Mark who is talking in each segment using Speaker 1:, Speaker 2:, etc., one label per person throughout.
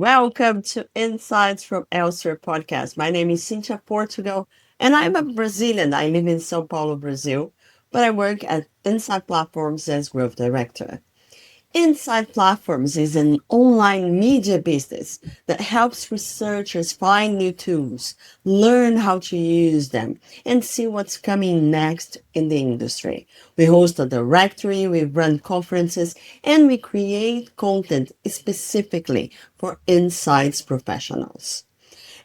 Speaker 1: Welcome to Insights from Elsewhere podcast. My name is Cynthia Portugal, and I'm a Brazilian. I live in Sao Paulo, Brazil, but I work at Insight Platforms as growth director. Insight Platforms is an online media business that helps researchers find new tools, learn how to use them, and see what's coming next in the industry. We host a directory, we run conferences, and we create content specifically for insights professionals.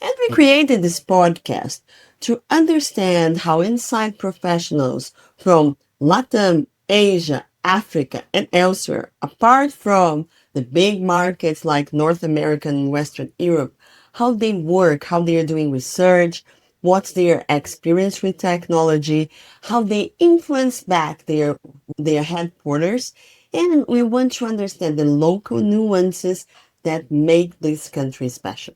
Speaker 1: And we created this podcast to understand how inside professionals from Latin, Asia, Africa, and elsewhere, apart from the big markets like North America and Western Europe, how they work, how they are doing research, what's their experience with technology, how they influence back their headquarters, and we want to understand the local nuances that make this country special.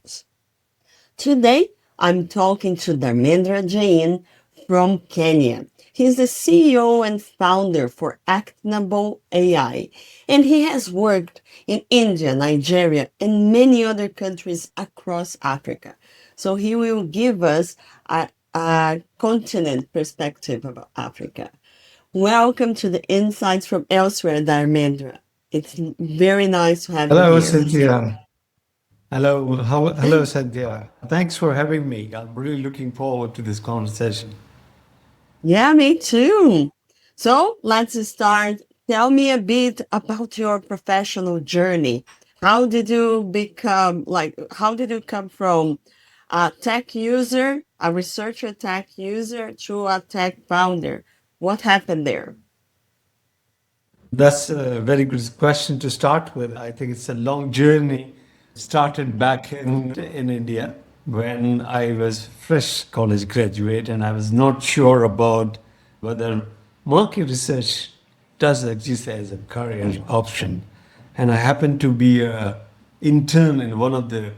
Speaker 1: Today, I'm talking to Dharmendra Jain from Kenya. He's the CEO and founder for Actnable AI, and he has worked in India, Nigeria, and many other countries across Africa. So he will give us a continent perspective about Africa. Welcome to the Insights from Elsewhere, Dharmendra. It's very nice to have you
Speaker 2: Hello,
Speaker 1: here.
Speaker 2: Cynthia. Hello, Cynthia. Thanks for having me. I'm really looking forward to this conversation.
Speaker 1: Yeah, me too. So let's start. Tell me a bit about your professional journey. How did you come from a tech user, a researcher tech user, to a tech founder? What happened there?
Speaker 2: That's a very good question to start with. I think it's a long journey. Started back in India when I was fresh college graduate and I was not sure about whether market research does exist as a career option. And I happened to be a intern in one of the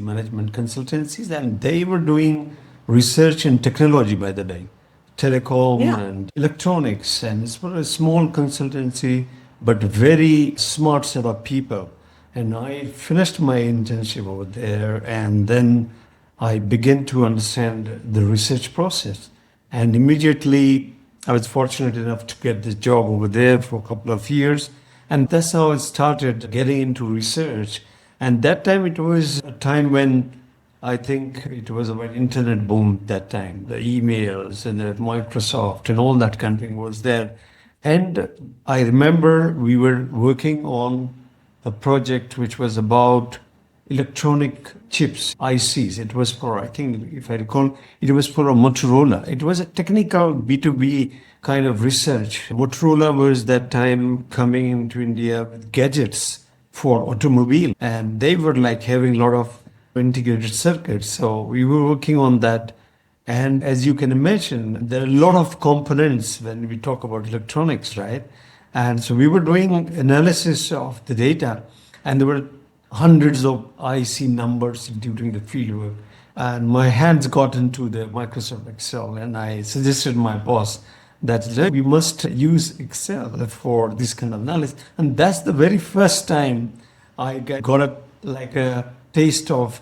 Speaker 2: management consultancies, and they were doing research in technology by the day, telecom
Speaker 1: Yeah.
Speaker 2: and electronics, and it's for a small consultancy, but very smart set of people. And I finished my internship over there, and then I began to understand the research process. And immediately, I was fortunate enough to get this job over there for a couple of years. And that's how I started getting into research. And that time, it was a time when I think it was about internet boom that time. The emails and the Microsoft and all that kind of thing was there. And I remember we were working on a project which was about electronic chips, ICs. It was for, I think, if I recall, it was for a Motorola. It was a technical B2B kind of research. Motorola was that time coming into India with gadgets for automobile, and they were like having a lot of integrated circuits. So we were working on that. And as you can imagine, there are a lot of components when we talk about electronics, right? And so we were doing analysis of the data, and there were hundreds of IC numbers during the fieldwork. And my hands got into the Microsoft Excel, and I suggested my boss that we must use Excel for this kind of analysis. And that's the very first time I got a taste of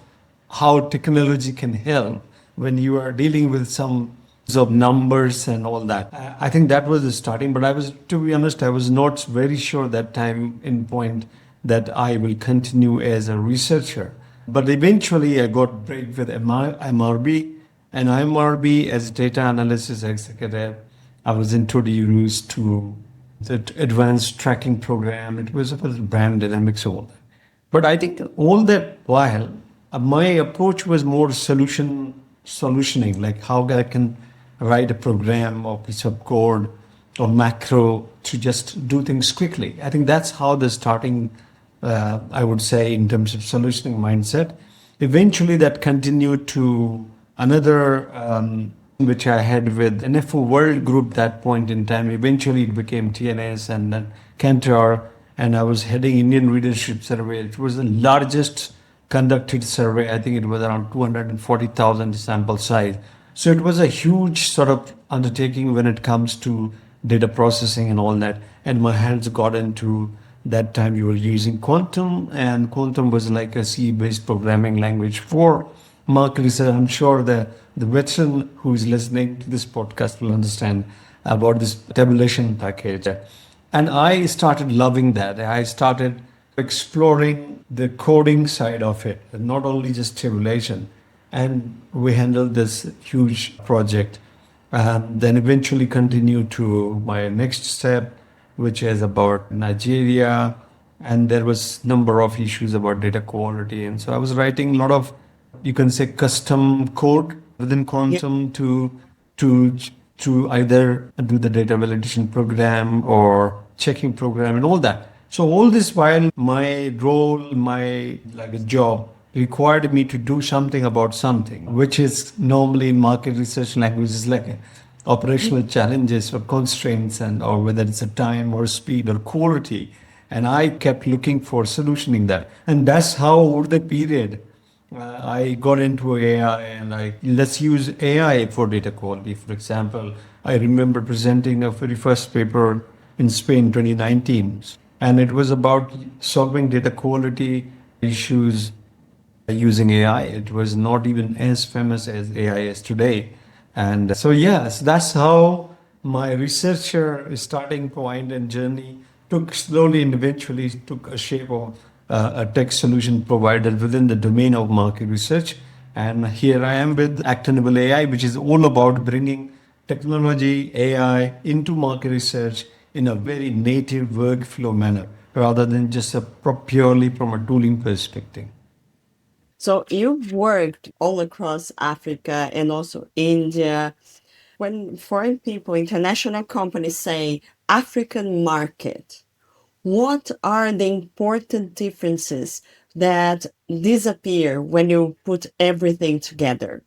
Speaker 2: how technology can help when you are dealing with some of numbers and all that. I think that was the starting, but to be honest, I was not very sure that time in point that I will continue as a researcher. But eventually I got break with MRB, and MRB as data analysis executive, I was introduced to the advanced tracking program. It was about brand dynamics, all that. But I think all that while, my approach was more solutioning, like how I can write a program or piece of code or macro to just do things quickly. I think that's how the starting, I would say, in terms of solutioning mindset. Eventually, that continued to another, which I had with NFO World Group that point in time. Eventually, it became TNS and then Cantor, and I was heading Indian Readership Survey. It was the largest conducted survey. I think it was around 240,000 sample size. So it was a huge sort of undertaking when it comes to data processing and all that. And my hands got into That time you were using Quantum, and Quantum was like a C-based programming language for market research. I'm sure the veteran who is listening to this podcast will understand about this tabulation package. And I started loving that. I started exploring the coding side of it, not only just tabulation. And we handled this huge project. Then eventually continued to my next step, which is about Nigeria. And there was number of issues about data quality. And so I was writing a lot of, you can say, custom code within
Speaker 1: Yeah.
Speaker 2: Quantum to to either do the data validation program or checking program and all that. So all this while my role, my like a job required me to do something about something, which is normally in market research languages like operational challenges or constraints, and or whether it's a time or speed or quality. And I kept looking for solutioning that. And that's how over the period I got into AI, and let's use AI for data quality. For example, I remember presenting a very first paper in Spain 2019, and it was about solving data quality issues using AI. It was not even as famous as AI is today. And so, yes, that's how my researcher starting point and journey took slowly and eventually took a shape of a tech solution provider within the domain of market research. And here I am with Actnable AI, which is all about bringing technology, AI into market research in a very native workflow manner rather than just purely from a tooling perspective.
Speaker 1: So you've worked all across Africa and also India. When foreign people, international companies say African market, what are the important differences that disappear when you put everything together?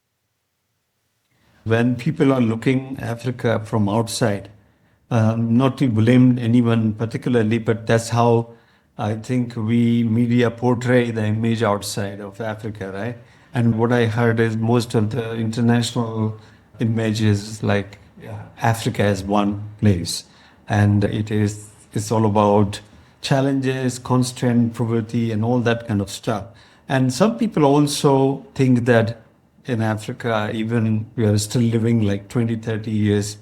Speaker 2: When people are looking Africa from outside, not to blame anyone particularly, but that's how I think we media portray the image outside of Africa, right? And what I heard is most of the international images like, yeah, Africa as one place, and it's all about challenges, constraint, poverty, and all that kind of stuff. And some people also think that in Africa, even we are still living like 20, 30 years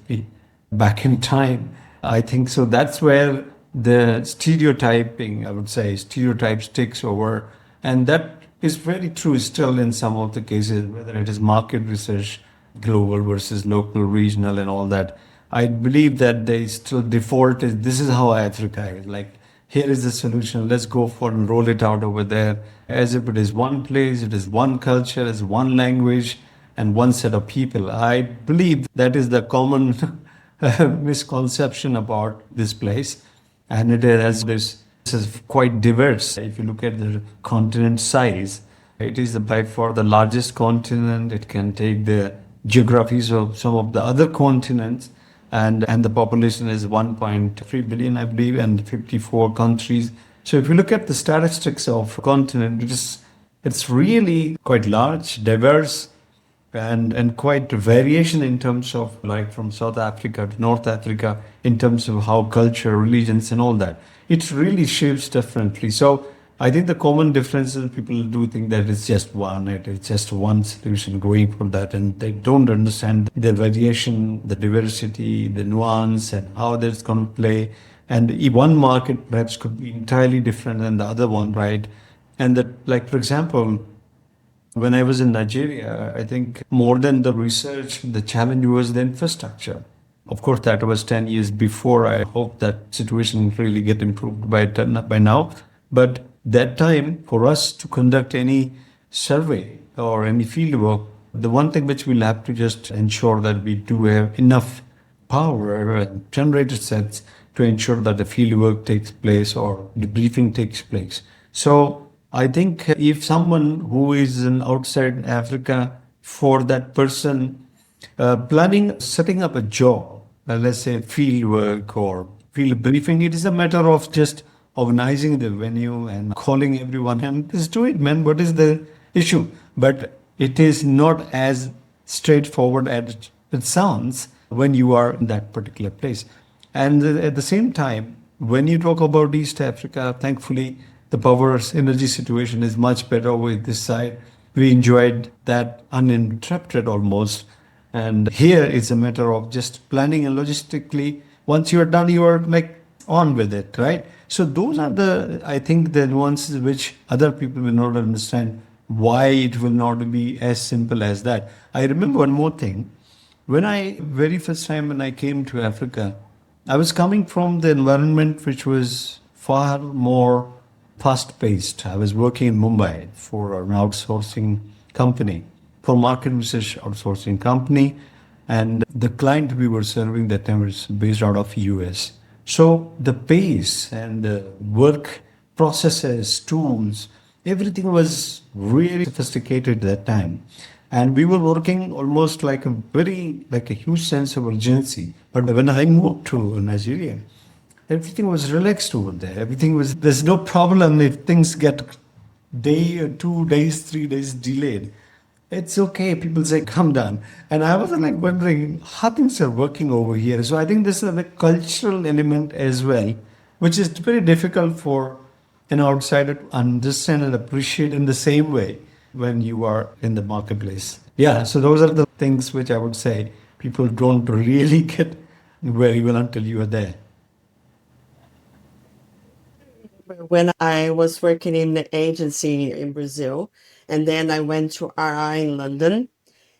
Speaker 2: back in time. I think so. That's where the stereotyping, I would say, stereotypes takes over. And that is very true still in some of the cases, whether it is market research, global versus local, regional, and all that. I believe that they still default is this is how Africa is. Like, here is the solution. Let's go for and roll it out over there. As if it is one place, it is one culture, it's one language, and one set of people. I believe that is the common misconception about this place. And it has this is quite diverse. If you look at the continent size, it is by far the largest continent. It can take the geographies of some of the other continents, and the population is 1.3 billion, I believe, and 54 countries. So if you look at the statistics of continent, it's really quite large, diverse, and quite variation in terms of like from South Africa to North Africa in terms of how culture, religions, and all that. It really shapes differently. So I think the common difference is people do think that it's just one, it's just one solution going for that, and they don't understand the variation, the diversity, the nuance, and how that's going to play. And one market perhaps could be entirely different than the other one, right? And that, like for example, when I was in Nigeria, I think more than the research, the challenge was the infrastructure. Of course, that was 10 years before. I hope that situation really get improved by now. But that time, for us to conduct any survey or any field work, the one thing which we'll have to just ensure that we do have enough power and generator sets to ensure that the field work takes place or the briefing takes place. So I think if someone who is in outside Africa, for that person planning setting up a job, let's say field work or field briefing, it is a matter of just organizing the venue and calling everyone and just do it, man. What is the issue? But it is not as straightforward as it sounds when you are in that particular place. And at the same time, When you talk about East Africa, thankfully, the power energy situation is much better with this side. We enjoyed that uninterrupted almost. And here it's a matter of just planning and logistically. Once you are done, you are like on with it, right? So those are the, I think, the nuances which other people will not understand why it will not be as simple as that. I remember one more thing. When I, very first time when I came to Africa, I was coming from the environment which was far more fast paced. I was working in Mumbai for an outsourcing company, for market research outsourcing company. And the client we were serving that time was based out of US. So the pace and the work processes, tools, everything was really sophisticated at that time. And we were working almost like a very, like a huge sense of urgency. But when I moved to Nigeria, everything was relaxed over there. Everything was, there's no problem if things get day or 2 days, 3 days delayed. It's okay. People say, come down. And I was like wondering how things are working over here. So I think this is a cultural element as well, which is very difficult for an outsider to understand and appreciate in the same way when you are in the marketplace. Yeah, so those are the things which I would say people don't really get very well until you are there.
Speaker 1: When I was working in the agency in Brazil, and then I went to RI in London.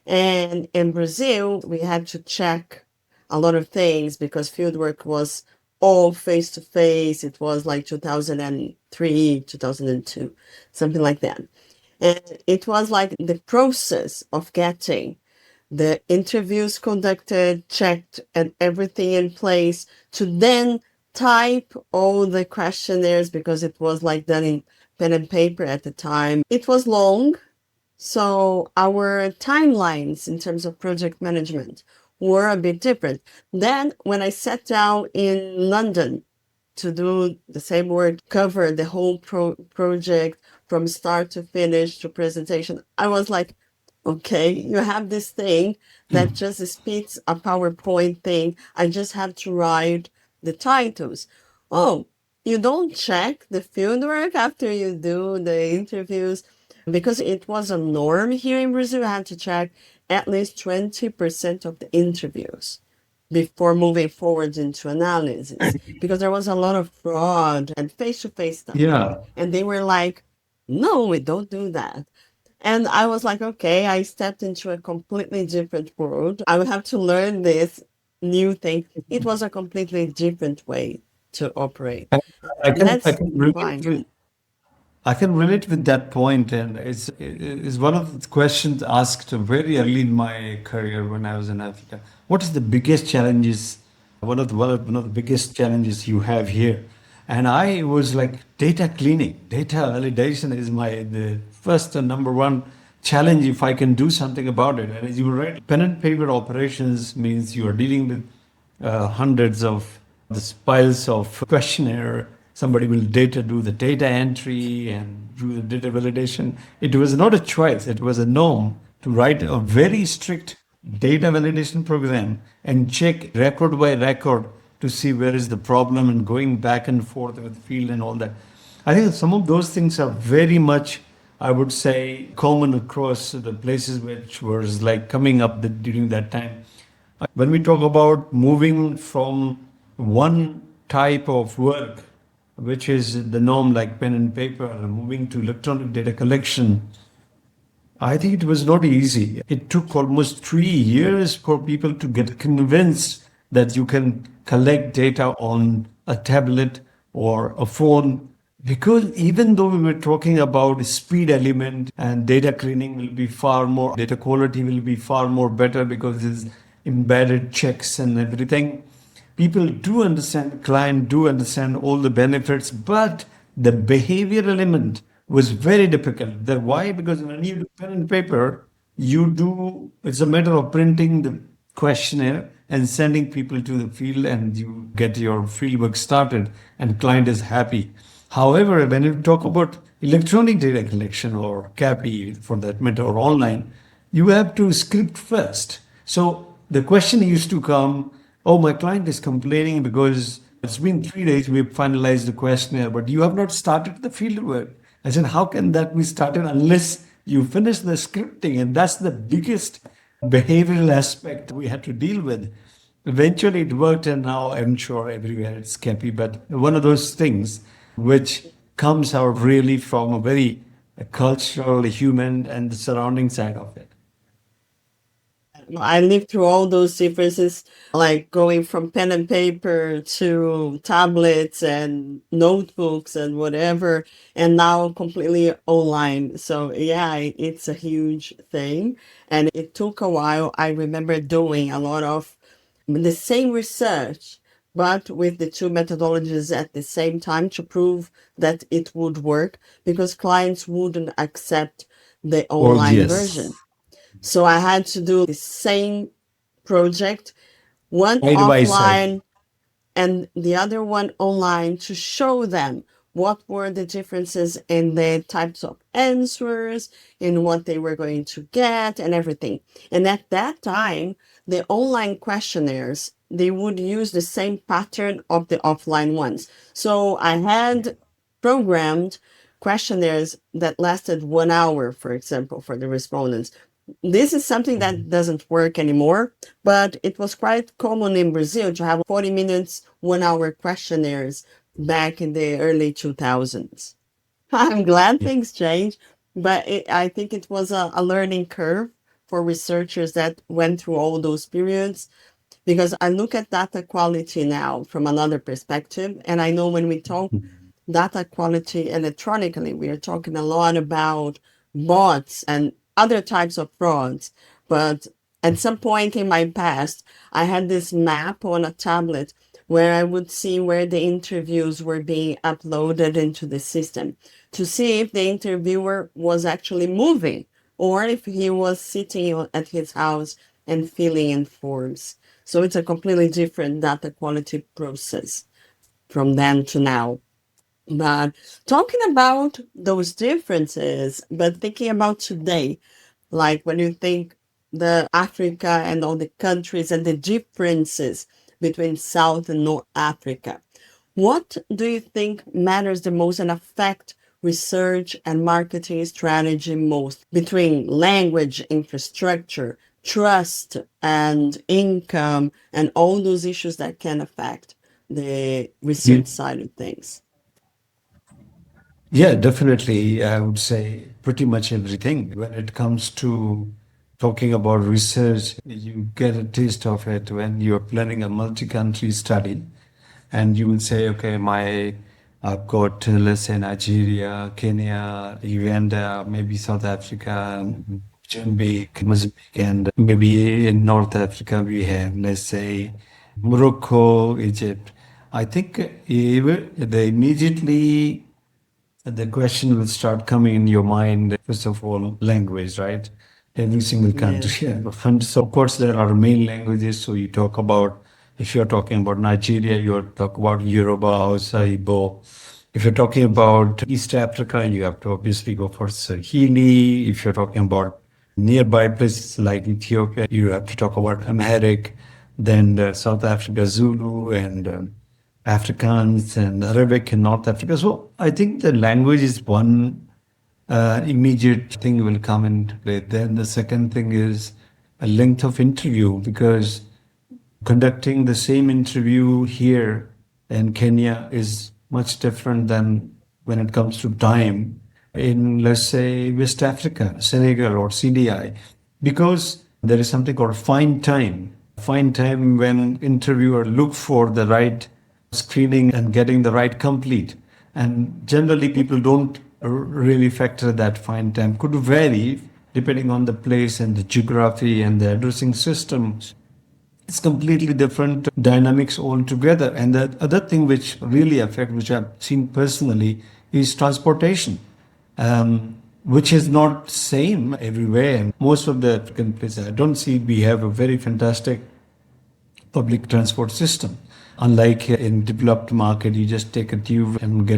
Speaker 1: And in Brazil, we had to check a lot of things because fieldwork was all face to face. It was like 2003, 2002, something like that. And it was like the process of getting the interviews conducted, checked, and everything in place to then type all the questionnaires because it was like done in pen and paper at the time. It was long, so our timelines in terms of project management were a bit different. Then when I sat down in London to do the same work, cover the whole project from start to finish to presentation, I was like, okay, you have this thing that just speaks a PowerPoint thing. I just have to write the titles. Oh, you don't check the fieldwork after you do the interviews? Because it was a norm here in Brazil, I had to check at least 20% of the interviews before moving forward into analysis because there was a lot of fraud and face-to-face stuff.
Speaker 2: Yeah.
Speaker 1: And they were like, no, we don't do that. And I was like, okay, I stepped into a completely different world. I would have to learn this new thing. It was a completely different way to operate.
Speaker 2: I,
Speaker 1: And
Speaker 2: I
Speaker 1: that's
Speaker 2: can relate
Speaker 1: fine.
Speaker 2: with I can relate with that point, and it's one of the questions asked very early in my career when I was in Africa. What is the biggest challenges? One of the biggest challenges you have here, and I was like data cleaning, data validation is my the first and number one challenge if I can do something about it. And as you write, pen and paper operations means you are dealing with hundreds of the piles of questionnaire. Somebody will data do the data entry and do the data validation. It was not a choice. It was a norm to write a very strict data validation program and check record by record to see where is the problem and going back and forth with field and all that. I think some of those things are very much, I would say, common across the places which was like coming up during that time. When we talk about moving from one type of work, which is the norm like pen and paper, and moving to electronic data collection, I think it was not easy. It took almost 3 years for people to get convinced that you can collect data on a tablet or a phone. Because even though we were talking about speed element and data cleaning will be far more, data quality will be far more better because it's embedded checks and everything. People do understand, client do understand all the benefits, but the behavior element was very difficult. That why? Because when you do pen and paper, you do it's a matter of printing the questionnaire and sending people to the field, and you get your field work started, and client is happy. However, when you talk about electronic data collection or CAPI for that matter, or online, you have to script first. So the question used to come, oh, my client is complaining because It's been 3 days, we've finalized the questionnaire, but you have not started the fieldwork. I said, how can that be started unless you finish the scripting? And that's the biggest behavioral aspect we had to deal with. Eventually it worked, and now I'm sure everywhere it's happy. But one of those things which comes out really from a very cultural, human, and the surrounding side of it.
Speaker 1: I lived through all those differences, like going from pen and paper to tablets and notebooks and whatever, and now completely online. So, yeah, it's a huge thing. And it took a while. I remember doing a lot of the same research, but with the two methodologies at the same time to prove that it would work because clients wouldn't accept the
Speaker 2: Oh,
Speaker 1: online version.
Speaker 2: yes.
Speaker 1: So I had to do the same project, one
Speaker 2: Side by side.
Speaker 1: offline and the other one online to show them what were the differences in the types of answers, in what they were going to get and everything. And at that time, the online questionnaires, they would use the same pattern of the offline ones. So I had programmed questionnaires that lasted 1 hour, for example, for the respondents. This is something that doesn't work anymore, but it was quite common in Brazil to have 40 minutes, 1 hour questionnaires back in the early 2000s. I'm glad
Speaker 2: Yeah.
Speaker 1: things changed, but I think it was a learning curve for researchers that went through all those periods because I look at data quality now from another perspective. And I know when we talk data quality electronically, we are talking a lot about bots and other types of frauds. But at some point in my past, I had this map on a tablet where I would see where the interviews were being uploaded into the system to see if the interviewer was actually moving or if he was sitting at his house and filling in forms. So it's a completely different data quality process from then to now. But talking about those differences, but thinking about today, like when you think the Africa and all the countries and the differences between South and North Africa, what do you think matters the most and affect research and marketing strategy most between language, infrastructure, trust, and income, and all those issues that can affect the
Speaker 2: Yeah.
Speaker 1: research side of things?
Speaker 2: Yeah, definitely. I would say pretty much everything. When it comes to talking about research, you get a taste of it when you're planning a multi-country study, and you will say, okay, I've got, let's say, Nigeria, Kenya, Uganda, maybe South Africa, Mozambique, and maybe in North Africa we have, let's say, Morocco, Egypt. I think they immediately the question will start coming in your mind. First of all, language, right? Every single
Speaker 1: Yes.
Speaker 2: country. And so, of course, there are main languages. So you talk about, if you're talking about Nigeria, you talk about Yoruba, Hausa, Igbo. If you're talking about East Africa, you have to obviously go for Swahili. If you're talking about nearby places like Ethiopia, you have to talk about Amharic, then South Africa, Zulu, and Afrikaans and Arabic in North Africa. So I think the language is one immediate thing will come into play. Then the second thing is a length of interview because conducting the same interview here in Kenya is much different than when it comes to time in, let's say, West Africa, Senegal, or CDI, because there is something called find time. Find time when interviewer look for the right screening and getting the right complete. And generally, people don't really factor that find time. Could vary depending on the place and the geography and the addressing systems. It's completely different dynamics altogether. And the other thing which really affect, which I've seen personally, is transportation, which is not same everywhere. And most of the African places, I don't see we have a very fantastic public transport system. Unlike in developed market, you just take a tube and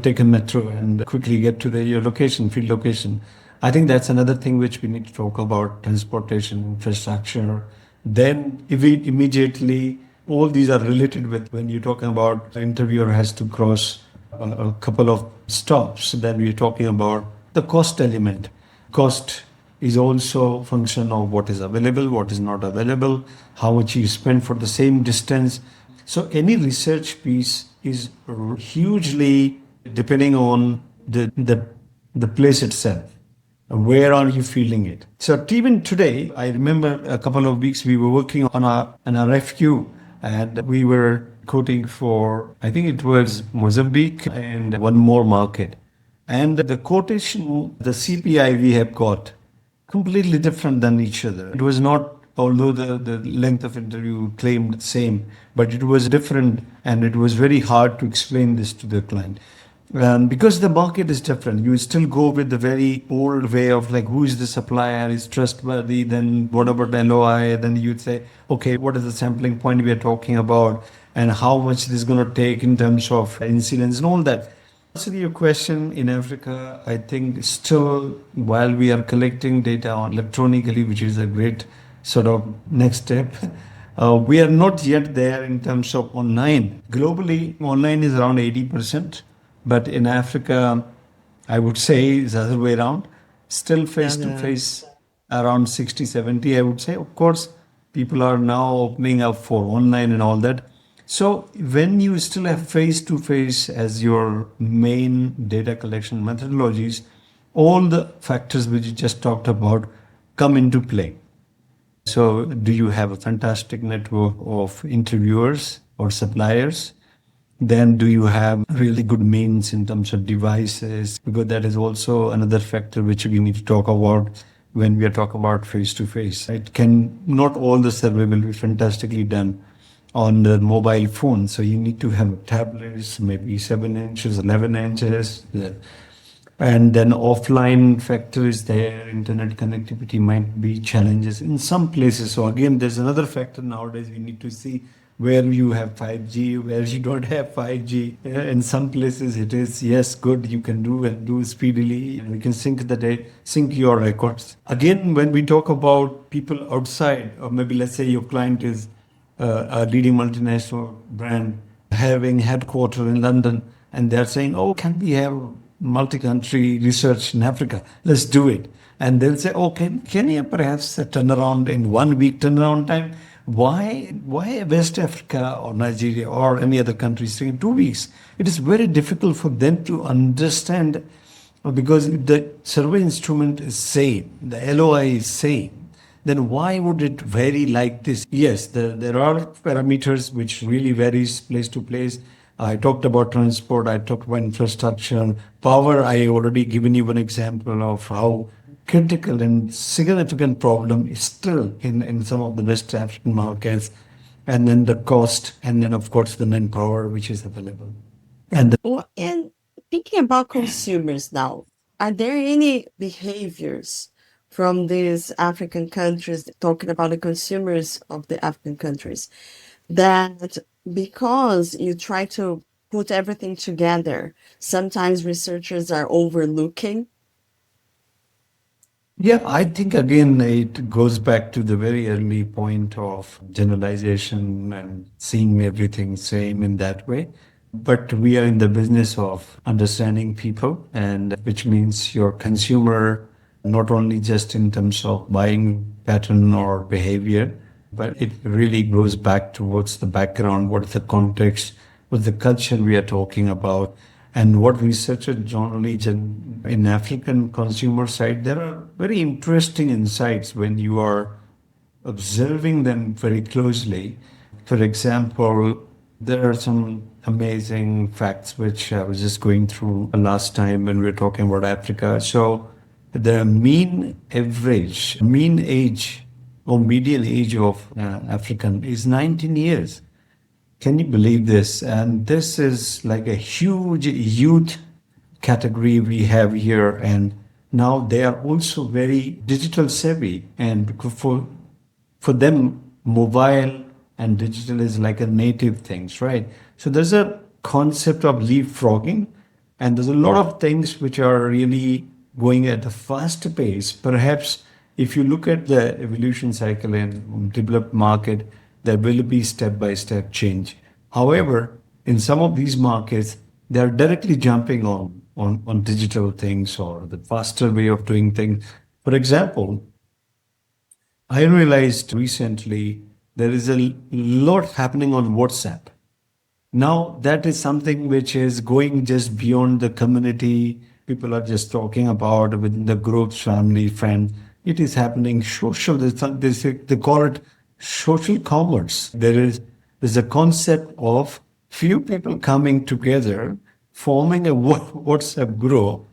Speaker 2: take a metro and quickly get to your location, field location. I think that's another thing which we need to talk about, transportation infrastructure. Then if we immediately all these are related with when you're talking about the interviewer has to cross a couple of stops. Then we're talking about the cost element. Cost is also a function of what is available, what is not available, how much you spend for the same distance. So any research piece is hugely depending on the place itself. Where are you feeling it? So even today, I remember a couple of weeks we were working on an RFQ and we were quoting for, I think it was Mozambique and one more market. And the quotation, the CPI we have got, completely different than each other. It was not, although the length of interview claimed same, but it was different and it was very hard to explain this to the client. Because the market is different, you still go with the very old way of like, who is the supplier, is trustworthy, then what about the LOI? Then you'd say, okay, what is the sampling point we are talking about and how much this is going to take in terms of incidence and all that. Answer your question, in Africa, I think still while we are collecting data electronically, which is a great sort of next step, we are not yet there in terms of online. Globally, online is around 80%, but in Africa, I would say it's the other way around. Still face to face around 60, 70, I would say. Of course, people are now opening up for online and all that. So when you still have face to face as your main data collection methodologies, all the factors which you just talked about come into play. So do you have a fantastic network of interviewers or suppliers? Then do you have really good means in terms of devices? Because that is also another factor which we need to talk about when we are talking about face to face. It can not all the survey will be fantastically done on the mobile phone. So you need to have tablets, maybe 7 inches, 11 inches. And then offline factor is there. Internet connectivity might be challenges in some places. So again, there's another factor nowadays. We need to see where you have 5G, where you don't have 5G. In some places it is, yes, good, you can do and do speedily. And we can sync your records. Again, when we talk about people outside, or maybe let's say your client is a leading multinational brand having headquarters in London, and they're saying, oh, can we have multi-country research in Africa? Let's do it. And they'll say, oh, can you perhaps turn around in 1 week turnaround time? Why West Africa or Nigeria or any other country taking 2 weeks? It is very difficult for them to understand because the survey instrument is same, the LOI is same. Then why would it vary like this? Yes, there are parameters which really varies place to place. I talked about transport, I talked about infrastructure, power. I already given you one example of how critical and significant problem is still in some of the West African markets. And then the cost, and then of course the manpower which is available. And
Speaker 1: Well, and thinking about consumers now, are there any behaviors from these African countries, talking about the consumers of the African countries, that because you try to put everything together, sometimes researchers are overlooking?
Speaker 2: yeah, I think again it goes back to the very early point of generalization and seeing everything same in that way. But we are in the business of understanding people, and which means your consumer, not only just in terms of buying pattern or behavior, but it really goes back towards the background, what is the context, what's the culture we are talking about, and what researchers generally in African consumer side, there are very interesting insights when you are observing them very closely. For example, there are some amazing facts which I was just going through last time when we were talking about Africa. So the mean age or median age of African is 19 years. Can you believe this? And this is like a huge youth category we have here. And now they are also very digital savvy. And for them, mobile and digital is like a native things, right? So there's a concept of leapfrogging, and there's a lot of things which are really going at a fast pace. Perhaps if you look at the evolution cycle in developed market, there will be step by step change. However, in some of these markets, they are directly jumping on digital things or the faster way of doing things. For example, I realized recently there is a lot happening on WhatsApp. Now, that is something which is going just beyond the community. People are just talking about within the groups, family, friends. It is happening social. They call it social commerce. There's a concept of few people coming together, forming a WhatsApp group,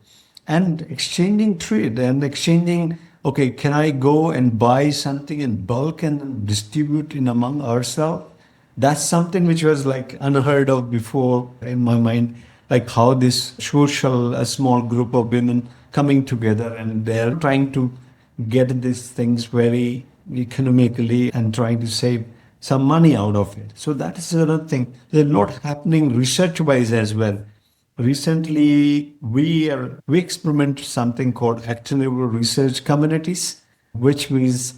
Speaker 2: and exchanging trade and exchanging, okay, can I go and buy something in bulk and distribute in among ourselves? That's something which was like unheard of before in my mind, like how this social, a small group of women coming together and they're trying to get these things very economically and trying to save some money out of it. So that is another thing. There's a lot happening research wise as well. Recently, we experimented something called actionable research communities, which means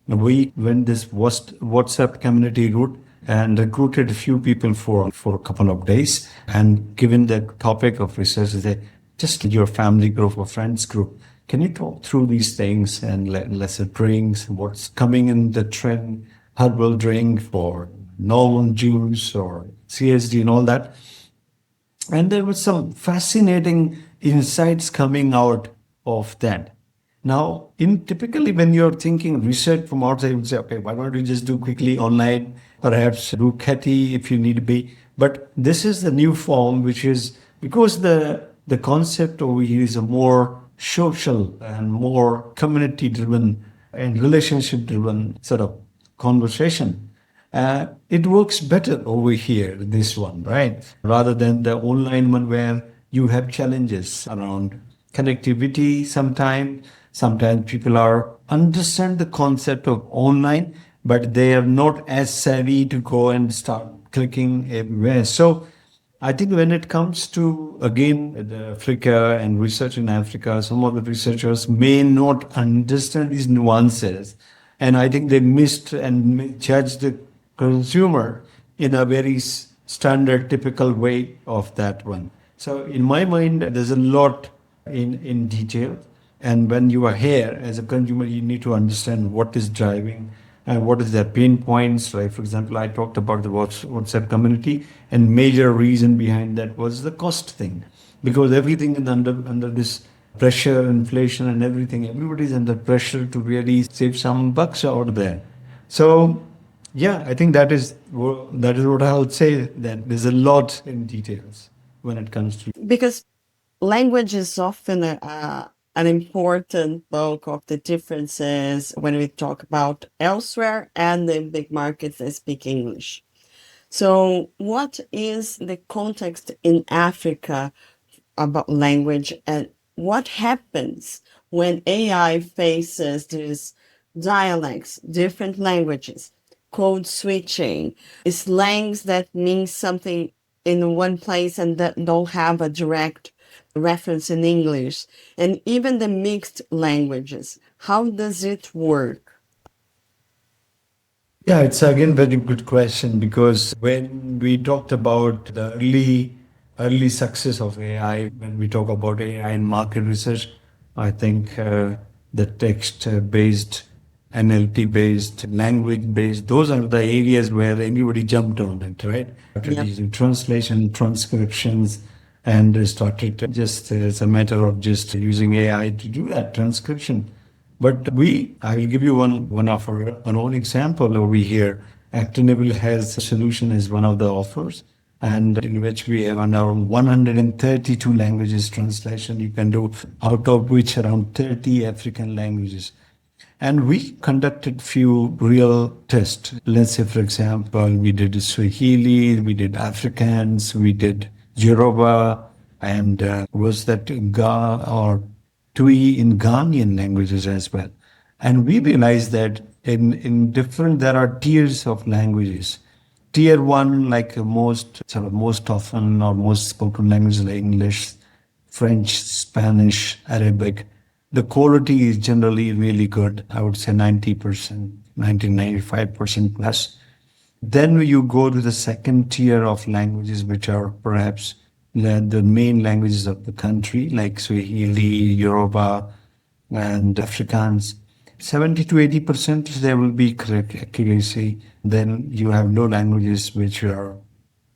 Speaker 2: we went this WhatsApp community route and recruited a few people for a couple of days. And given the topic of research, they just your family group or friends group, can you talk through these things and let's say drinks, what's coming in the trend, herbal drink for normal juice or CSD and all that. And there was some fascinating insights coming out of that. Now, in typically when you're thinking research from outside, you would say, okay, why don't you just do quickly online, perhaps do CATI if you need to be. But this is the new form, which is because the concept over here is a more social and more community driven and relationship driven sort of conversation. It works better over here, this one, right? Rather than the online one where you have challenges around connectivity sometimes. Sometimes people are understand the concept of online, but they are not as savvy to go and start clicking everywhere. So I think when it comes to, again, the Africa and research in Africa, some of the researchers may not understand these nuances. And I think they missed and judged the consumer in a very standard, typical way of that one. So in my mind, there's a lot in detail. And when you are here as a consumer, you need to understand what is driving and what is their pain points. Like, for example, I talked about the WhatsApp community, and major reason behind that was the cost thing, because everything is under this pressure, inflation, and everything. Everybody's under pressure to really save some bucks out there. So, yeah, I think that is what I would say. That there's a lot in details when it comes to.
Speaker 1: Because language is often an important bulk of the differences when we talk about elsewhere and the big markets that speak English. So, what is the context in Africa about language, and what happens when AI faces these dialects, different languages, code switching, slangs that mean something in one place and that don't have a direct reference in English, and even the mixed languages? How does it work?
Speaker 2: Yeah, it's again very good question, because when we talked about the early success of AI, when we talk about AI in market research, I think the text based, NLP based, language based, those are the areas where anybody jumped on it, right? Started
Speaker 1: Yep.
Speaker 2: using translation, transcriptions, and started just as a matter of just using AI to do that transcription. But I will give you one of our an own example over here. Actnable has a solution as one of the offers, and in which we have around 132 languages translation you can do, out of which around 30 African languages. And we conducted few real tests. Let's say, for example, we did Swahili, we did Afrikaans, we did Yoruba, and was that Ga or Tui in Ghanaian languages as well. And we realized that in different, there are tiers of languages. Tier one, like most often or most spoken languages like English, French, Spanish, Arabic. The quality is generally really good. I would say 90%, 90, 95% plus. Then you go to the second tier of languages, which are perhaps the main languages of the country, like Swahili, Yoruba, and Afrikaans. 70 to 80% there will be correct accuracy. Then you have low languages which are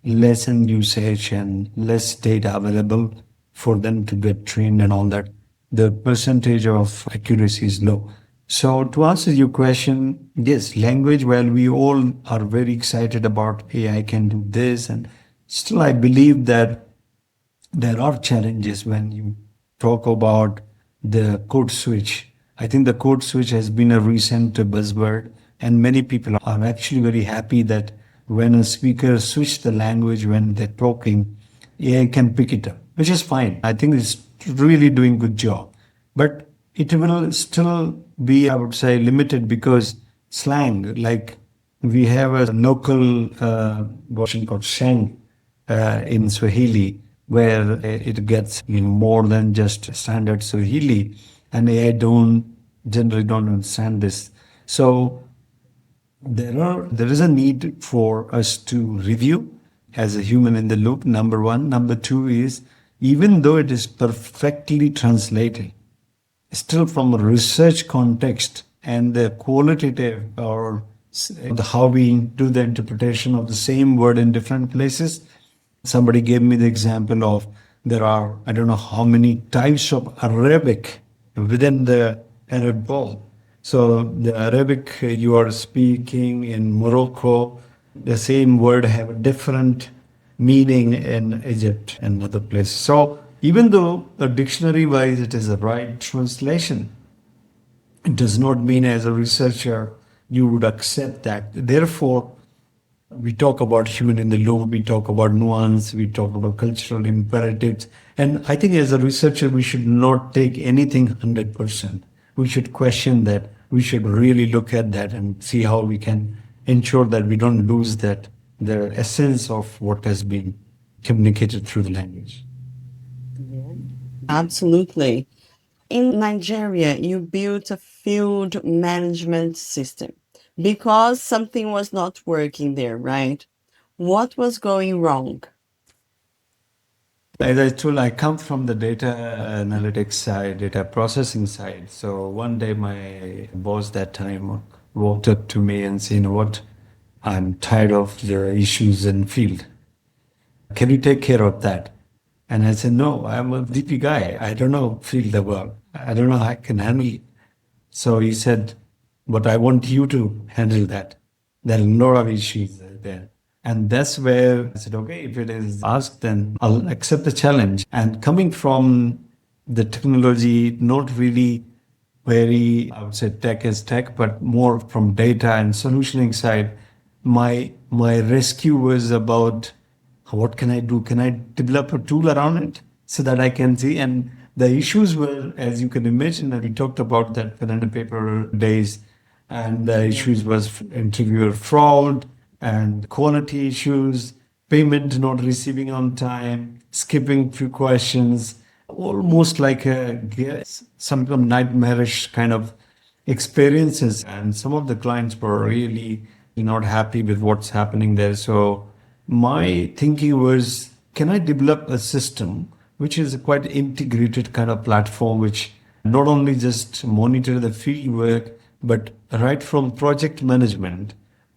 Speaker 2: less in usage and less data available for them to get trained and all that. The percentage of accuracy is low. So to answer your question, yes, language, while we all are very excited about AI can do this, and still I believe that there are challenges when you talk about the code switch. I think the code switch has been a recent buzzword, and many people are actually very happy that when a speaker switch the language when they're talking, AI can pick it up, which is fine. I think it's really doing good job, but it will still be, I would say, limited because slang, like we have a local version called Sheng in Swahili, where it gets more than just standard Swahili, and AI don't generally don't understand this. So there is a need for us to review as a human in the loop. Number one. Number two is even though it is perfectly translated, still from a research context and the qualitative or how we do the interpretation of the same word in different places. Somebody gave me the example of there are, I don't know how many types of Arabic within the Arab world. So the Arabic you are speaking in Morocco, the same word have a different meaning in Egypt and other places. So even though dictionary wise it is the right translation, it does not mean as a researcher you would accept that. Therefore, we talk about human in the loop, we talk about nuance, we talk about cultural imperatives. And I think as a researcher, we should not take anything 100%. We should question that. We should really look at that and see how we can ensure that we don't lose that, the essence of what has been communicated through the language.
Speaker 1: Absolutely. In Nigeria, you built a field management system because something was not working there, right? What was going wrong?
Speaker 2: As I told, I come from the data analytics side, data processing side. So one day my boss that time walked up to me and said, you know what, I'm tired of the issues in field. Can you take care of that? And I said, no, I'm a DP guy. I don't know field work. I don't know how I can handle it. So he said, but I want you to handle that. There are a lot of issues there. And that's where I said, okay, if it is asked, then I'll accept the challenge. And coming from the technology, not really very, I would say tech is tech, but more from data and solutioning side, my rescue was about what can I do? Can I develop a tool around it so that I can see? And the issues were, as you can imagine, and we talked about that pen and paper days, and the issues was interviewer fraud and quality issues, payment not receiving on time, skipping few questions, almost like a some nightmarish kind of experiences. And some of the clients were really not happy with what's happening there. So my thinking was, can I develop a system which is a quite integrated kind of platform, which not only just monitor the field work, but right from project management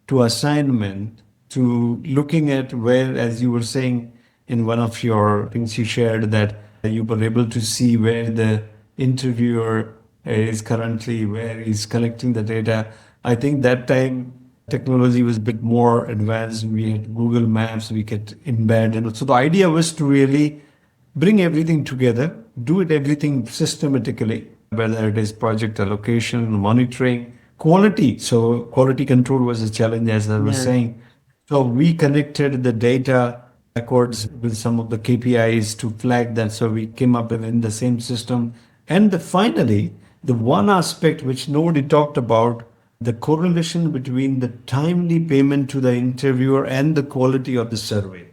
Speaker 2: to assignment to looking at where, as you were saying in one of your things you shared, that you were able to see where the interviewer is currently, where he's collecting the data. I think that time technology was a bit more advanced. We had Google Maps, we could embed. And so the idea was to really bring everything together, do it everything systematically, whether it is project allocation, monitoring, quality. So quality control was a challenge, as I was
Speaker 1: Yeah.
Speaker 2: saying. So we connected the data records with some of the KPIs to flag that. So we came up with in the same system. And finally, the one aspect which nobody talked about, the correlation between the timely payment to the interviewer and the quality of the survey.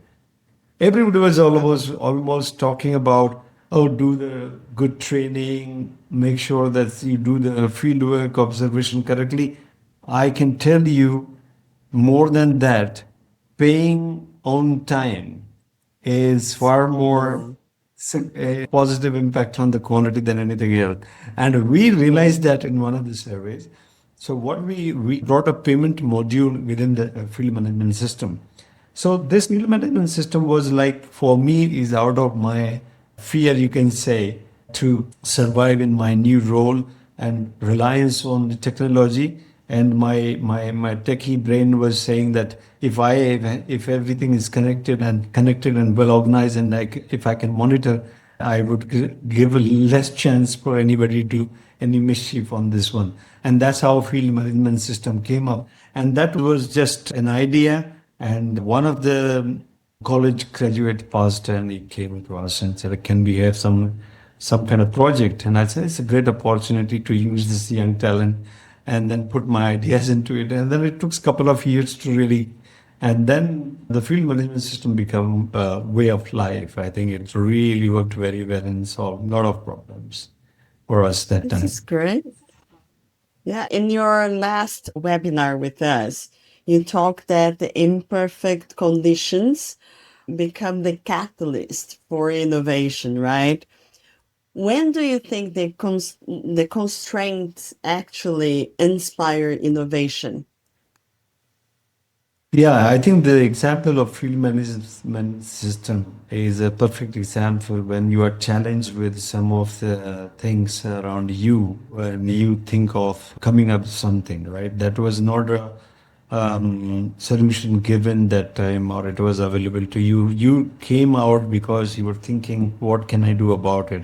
Speaker 2: Everybody was almost talking about, oh, do the good training, make sure that you do the field work observation correctly. I can tell you more than that, paying on time is far more
Speaker 1: Oh,
Speaker 2: a positive impact on the quality than anything else. And we realized that in one of the surveys. So what we brought a payment module within the field management system. So this field management system was like, for me, is out of my fear, you can say, to survive in my new role and reliance on the technology. And my techie brain was saying that if everything is connected and well organized, and if I can monitor, I would give a less chance for anybody to any mischief on this one. And that's how field management system came up. And that was just an idea. And one of the college graduate passed and he came to us and said, can we have some kind of project? And I said, it's a great opportunity to use this young talent and then put my ideas into it. And then it took a couple of years to really, and then the field management system became a way of life. I think it really worked very well and solved a lot of problems for us that
Speaker 1: this
Speaker 2: time.
Speaker 1: is great. Yeah, in your last webinar with us, you talked that the imperfect conditions become the catalyst for innovation, right? When do you think the constraints actually inspire innovation?
Speaker 2: Yeah, I think the example of field management system is a perfect example when you are challenged with some of the things around you when you think of coming up with something, right? That was not a solution given that time or it was available to you. You came out because you were thinking, what can I do about it?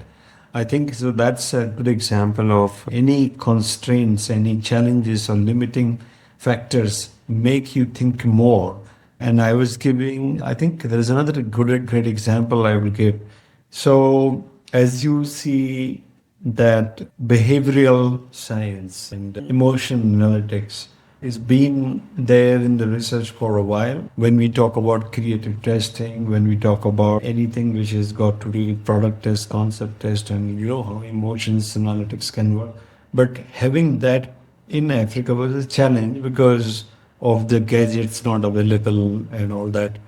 Speaker 2: I think so. That's a good example of any constraints, any challenges or limiting factors make you think more. And I was giving, I think there is another great example I will give. So, as you see that behavioral science and emotion analytics is been there in the research for a while. When we talk about creative testing, when we talk about anything which has got to do with product test, concept test, and you know how emotions analytics can work. But having that in Africa was a challenge because of the gadgets not available and all that.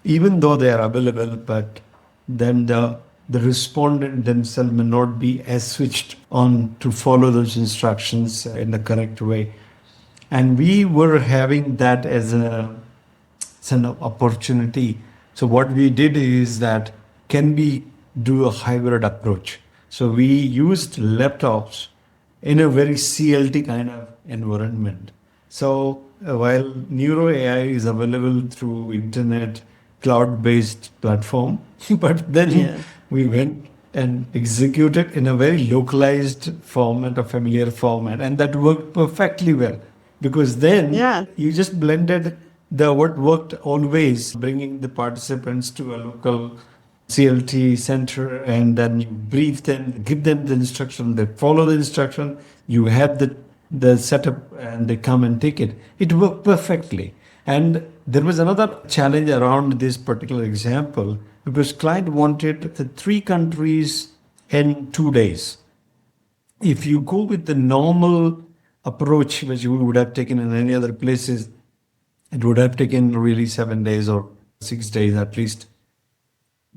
Speaker 2: Even though they are available, but then the respondent themselves may not be as switched on to follow those instructions in the correct way. And we were having that as an opportunity. So what we did is that can we do a hybrid approach? So we used laptops in a very CLT kind of environment. So while Neuro AI is available through internet cloud-based platform, but then
Speaker 1: Yeah.
Speaker 2: we went and executed in a very localized format, a familiar format, and that worked perfectly well because then
Speaker 1: Yeah.
Speaker 2: you just blended the what worked always, bringing the participants to a local CLT center, and then you brief them, give them the instruction, they follow the instruction, you have the setup, and they come and take it. It worked perfectly. And there was another challenge around this particular example because client wanted the three countries in 2 days. If you go with the normal approach which you would have taken in any other places, it would have taken really 7 days or 6 days at least.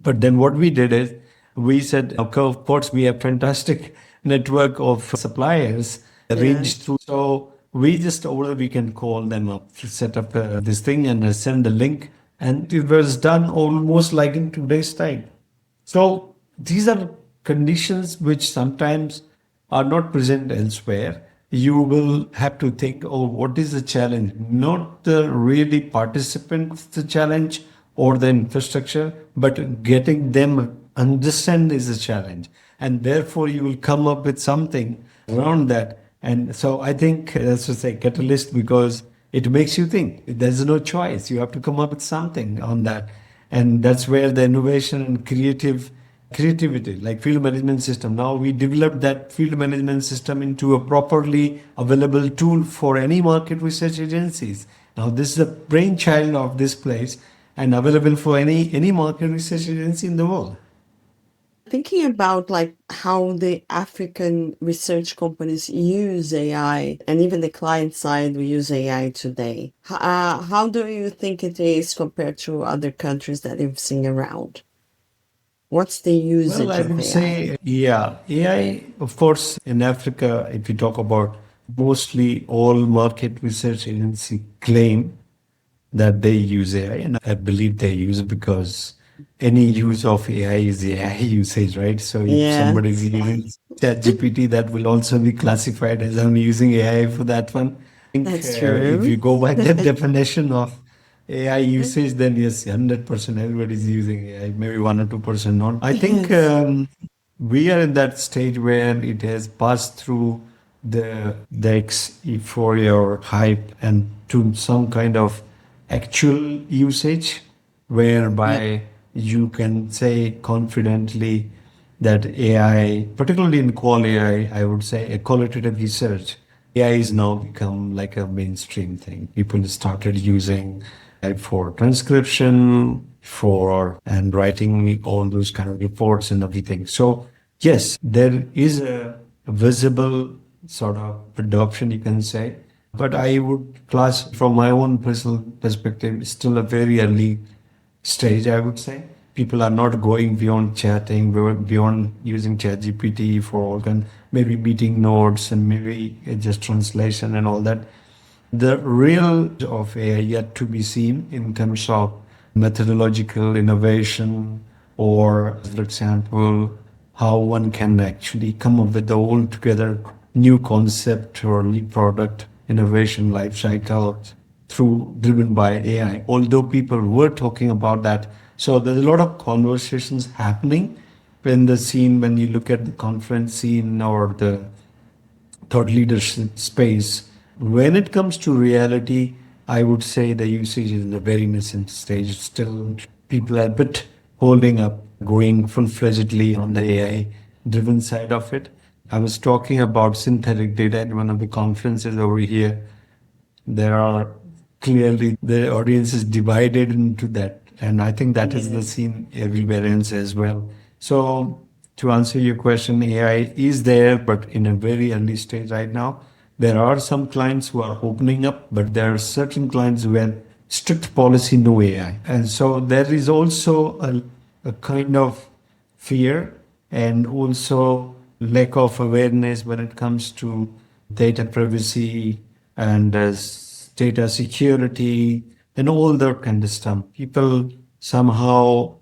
Speaker 2: But then what we did is we said, okay, of course, we have fantastic network of suppliers
Speaker 1: Yeah.
Speaker 2: arranged through. So we just over the weekend call them up to set up this thing and send the link. And it was done almost like in 2 days' time. So these are conditions which sometimes are not present elsewhere. You will have to think, oh, what is the challenge? Not the really participants, the challenge or the infrastructure, but getting them understand is a challenge. And therefore you will come up with something around that. And so I think that's to say catalyst because it makes you think. There's no choice. You have to come up with something on that. And that's where the innovation and creativity like field management system, now we developed that field management system into a properly available tool for any market research agencies. Now this is a brainchild of this place and available for any market research agency in the world.
Speaker 1: Thinking about like how the African research companies use AI and even the client side we use AI today. How do you think it is compared to other countries that you've seen around? What's the
Speaker 2: Well,
Speaker 1: usage
Speaker 2: I
Speaker 1: of
Speaker 2: would
Speaker 1: AI?
Speaker 2: say, yeah, AI, of course, in Africa, if you talk about mostly all market research agency claim that they use AI, and I believe they use it because any use of AI is AI usage, right? So if somebody is
Speaker 1: Yes,
Speaker 2: using ChatGPT, that will also be classified as I'm using AI for that one. I think
Speaker 1: that's
Speaker 2: if you
Speaker 1: true.
Speaker 2: go by that definition of AI usage, then yes, 100% everybody's using AI, maybe 1 or 2% not. I think
Speaker 1: Yes.
Speaker 2: we are in that stage where it has passed through the euphoria or hype and to some kind of actual usage
Speaker 1: Yeah.
Speaker 2: whereby you can say confidently that AI, particularly in qual AI, I would say a qualitative research, AI is now become like a mainstream thing. People started using AI for transcription, for and writing all those kind of reports and everything. So yes, there is a visible sort of adoption, you can say. But I would class from my own personal perspective, it's still a very early stage, I would say. People are not going beyond chatting, beyond using ChatGPT for all kind, maybe meeting notes and maybe just translation and all that. The real of AI yet to be seen in terms of methodological innovation, or, for example, how one can actually come up with the altogether new concept or new product innovation life cycle through driven by AI. Although people were talking about that, so there's a lot of conversations happening in the scene when you look at the conference scene or the thought leadership space. When it comes to reality, I would say the usage is in a very nascent stage. Still, people are a bit holding up, going full-fledgedly on the AI driven side of it. I was talking about synthetic data at one of the conferences over here. There are clearly the audience is divided into that, and I think that is the
Speaker 1: Yes.
Speaker 2: scene everywhere else as well. So to answer your question, AI is there, but in a very early stage right now. There are some clients who are opening up, but there are certain clients where strict policy no AI, and so there is also a kind of fear and also lack of awareness when it comes to data privacy and data security and all that kind of stuff. People somehow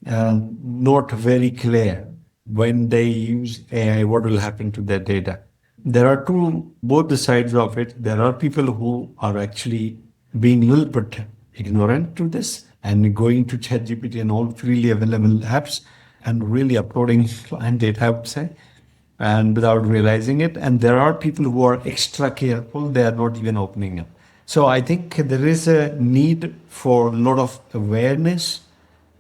Speaker 2: not very clear when they use AI, what will happen to their data. There are both the sides of it. There are people who are actually being a little bit ignorant to this and going to ChatGPT and all freely available apps and really uploading client data, I would say, and without realizing it. And there are people who are extra careful, they are not even opening up. So I think there is a need for a lot of awareness,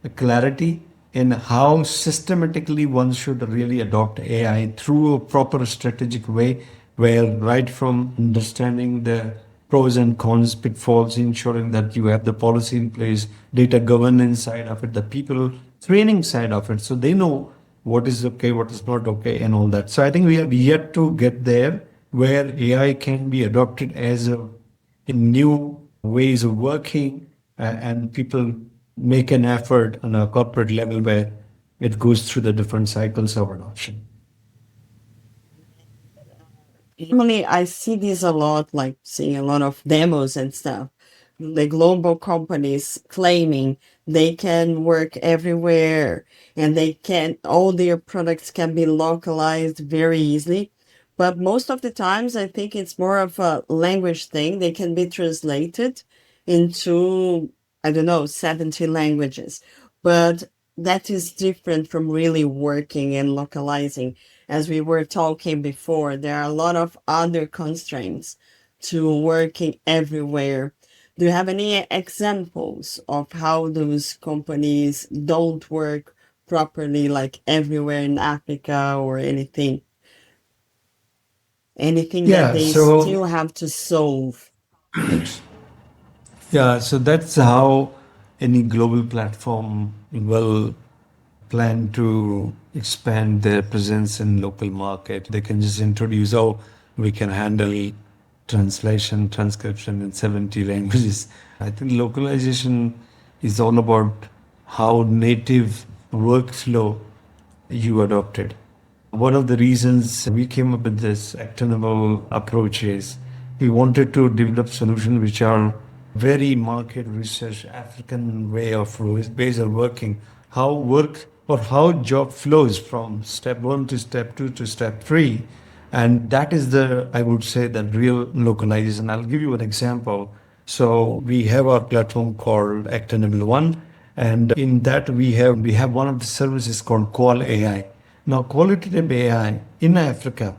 Speaker 2: a clarity in how systematically one should really adopt AI through a proper strategic way, where right from understanding the pros and cons, pitfalls, ensuring that you have the policy in place, data governance side of it, the people training side of it, so they know what is okay, what is not okay, and all that. So I think we have yet to get there where AI can be adopted as a in new ways of working, and people make an effort on a corporate level where it goes through the different cycles of adoption.
Speaker 1: Normally, I see this a lot, like seeing a lot of demos and stuff. The global companies claiming they can work everywhere and all their products can be localized very easily. But most of the times, I think it's more of a language thing. They can be translated into, I don't know, 70 languages. But that is different from really working and localizing. As we were talking before, there are a lot of other constraints to working everywhere. Do you have any examples of how those companies don't work properly, like everywhere in Africa or anything? Anything that
Speaker 2: Yeah,
Speaker 1: they
Speaker 2: so
Speaker 1: still have to solve?
Speaker 2: yeah, so that's how any global platform will plan to expand their presence in local market. They can just introduce, oh, we can handle translation, transcription in 70 languages. I think localization is all about how native workflow you adopted. One of the reasons we came up with this actionable approach is we wanted to develop solutions which are very market research, African ways of working, how work or how job flows from step one to step two to step three. And that is the, I would say, the real localization. I'll give you an example. So we have our platform called Actnable One, and in that we have one of the services called Qual AI. Now, qualitative AI in Africa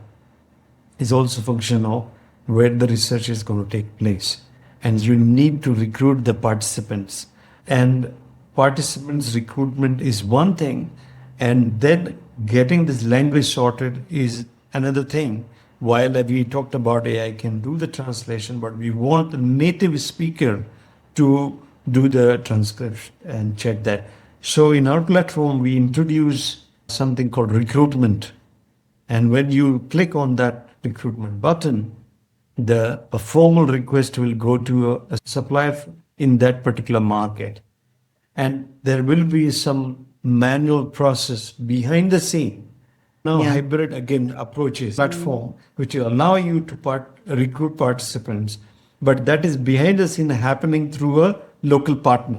Speaker 2: is also functional where the research is going to take place. And you need to recruit the participants. And participants recruitment is one thing, and then getting this language sorted is another thing. While we talked about AI can do the translation, but we want the native speaker to do the transcription and check that. So in our platform, we introduce something called recruitment. And when you click on that recruitment button, a formal request will go to a supplier in that particular market. And there will be some manual process behind the scene. Now,
Speaker 1: Yeah.
Speaker 2: hybrid again approaches platform which will allow you to recruit participants, but that is behind the scene happening through a local partner.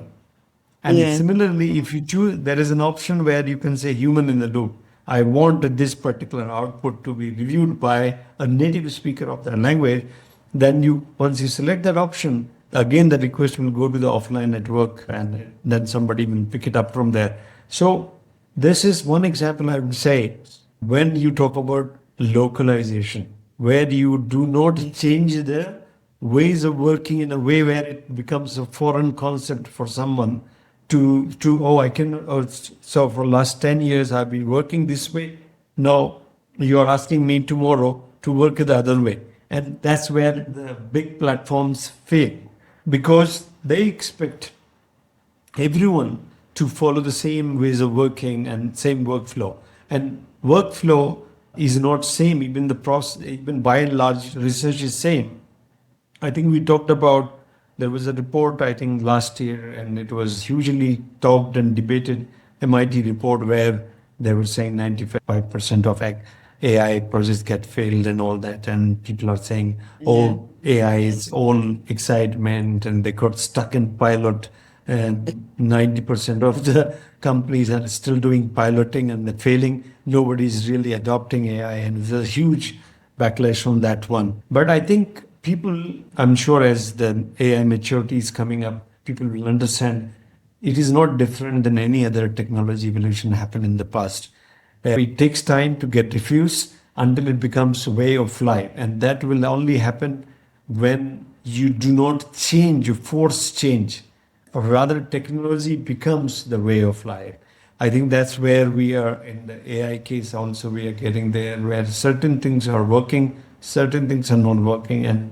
Speaker 2: And
Speaker 1: Yeah.
Speaker 2: similarly, if you choose, there is an option where you can say human in the loop. I want this particular output to be reviewed by a native speaker of that language. Then once you select that option, again the request will go to the offline network, and then somebody will pick it up from there. So this is one example I would say when you talk about localization, where you do not change the ways of working in a way where it becomes a foreign concept for someone to oh I can so for last 10 years I've been working this way. Now you are asking me tomorrow to work the other way. And that's where the big platforms fail, because they expect everyone to follow the same ways of working and same workflow. And workflow is not same, even the process, even by and large research is same. I think we talked about, there was a report I think last year, and it was hugely talked and debated, MIT report, where they were saying 95% of AI projects get failed and all that, and people are saying,
Speaker 1: Yeah.
Speaker 2: oh, AI is all excitement, and they got stuck in pilot, and 90% of the companies are still doing piloting and they're failing. Nobody's really adopting AI, and there's a huge backlash on that one. But I think people, I'm sure as the AI maturity is coming up, people will understand it is not different than any other technology evolution happened in the past. It takes time to get diffused until it becomes a way of life. And that will only happen when you do not change, you force change, or rather technology becomes the way of life. I think that's where we are in the AI case also. We are getting there where certain things are working, certain things are not working, and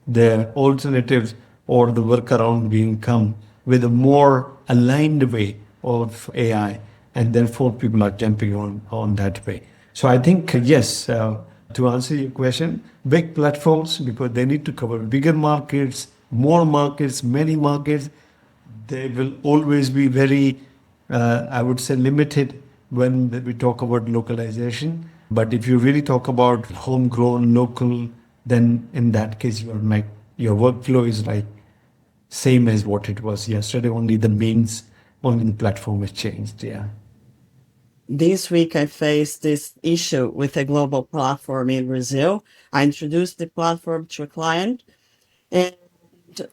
Speaker 2: the alternatives or the workaround being come with a more aligned way of AI, and therefore people are jumping on that way. So I think, yes, to answer your question, big platforms, because they need to cover bigger markets, more markets, many markets, they will always be very, I would say, limited when we talk about localization. But if you really talk about homegrown, local, then in that case, your workflow is like same as what it was yesterday. Only the means, only the platform has changed. Yeah.
Speaker 1: This week, I faced this issue with a global platform in Brazil. I introduced the platform to a client, and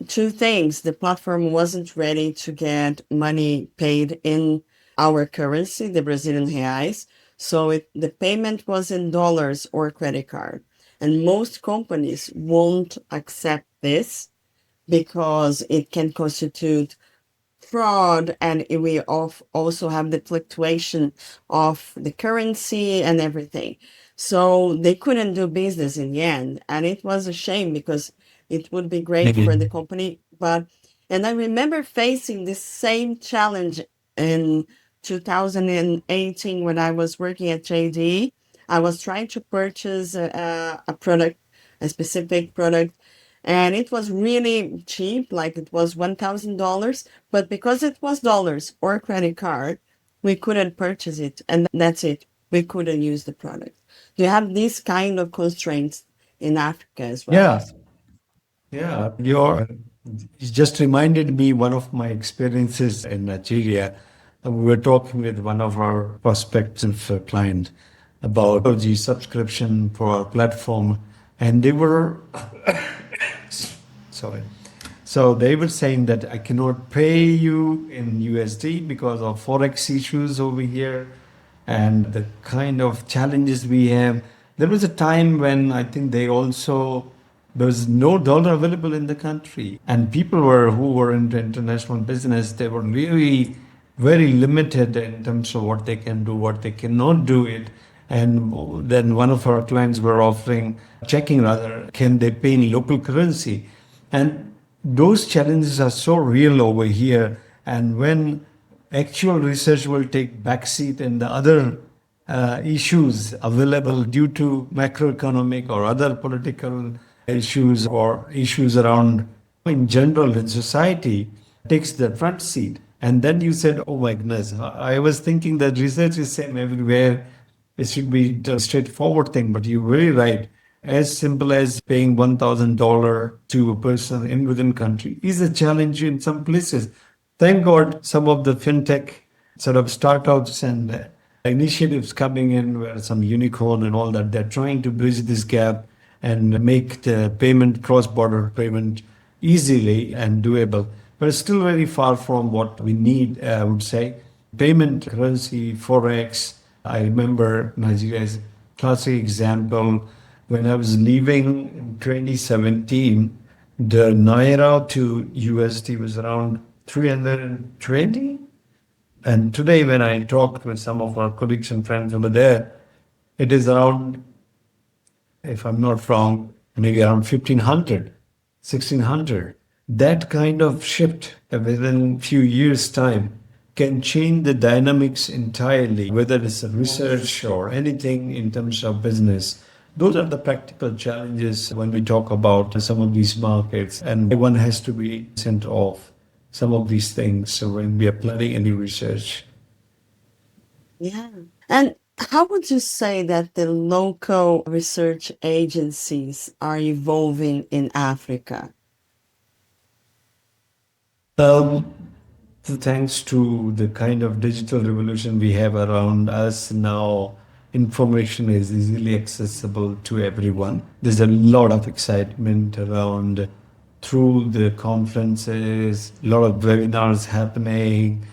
Speaker 1: two things: the platform wasn't ready to get money paid in our currency, the Brazilian reais. So the payment was in dollars or credit card. And most companies won't accept this because it can constitute fraud, and we also have the fluctuation of the currency and everything. So they couldn't do business in the end, and it was a shame because it would be great for the
Speaker 2: Mhm.
Speaker 1: company. But and I remember facing this same challenge in 2018, when I was working at JD, I was trying to purchase a product, a specific product, and it was really cheap, like it was $1,000. But because it was dollars or credit card, we couldn't purchase it, and that's it. We couldn't use the product. Do you have these kind of constraints in Africa as well?
Speaker 2: Yeah, yeah. You just reminded me one of my experiences in Nigeria. We were talking with one of our prospective client about the subscription for our platform, and they were sorry. So they were saying that I cannot pay you in USD because of forex issues over here and the kind of challenges we have. There was a time when I think they also there was no dollar available in the country, and people were who were into international business. They were really very limited in terms of what they can do, what they cannot do it. And then one of our clients were offering, checking rather, can they pay in local currency? And those challenges are so real over here. And when actual research will take backseat and the other issues available due to macroeconomic or other political issues or issues around in general in society takes the front seat. And then you said, oh my goodness, I was thinking that research is same everywhere. It should be a straightforward thing, but you're very right. As simple as paying $1,000 to a person in within country is a challenge in some places. Thank God some of the fintech sort of startups and initiatives coming in where some unicorn and all that, they're trying to bridge this gap and make the payment, cross-border payment easily and doable. But it's still very far from what we need, I would say. Payment, currency, forex. I remember Nigeria as a classic example. When I was leaving in 2017, the Naira to USD was around 320. And today, when I talked with some of our colleagues and friends over there, it is around, if I'm not wrong, maybe around 1500, 1600. That kind of shift within a few years' time can change the dynamics entirely, whether it's a research or anything in terms of business. Those are the practical challenges when we talk about some of these markets, and one has to be sent off some of these things so when we are planning any research.
Speaker 1: Yeah. And how would you say that the local research agencies are evolving in Africa?
Speaker 2: Um, Thanks to the kind of digital revolution we have around us now, information is easily accessible to everyone. There's a lot of excitement around through the conferences, a lot of webinars happening.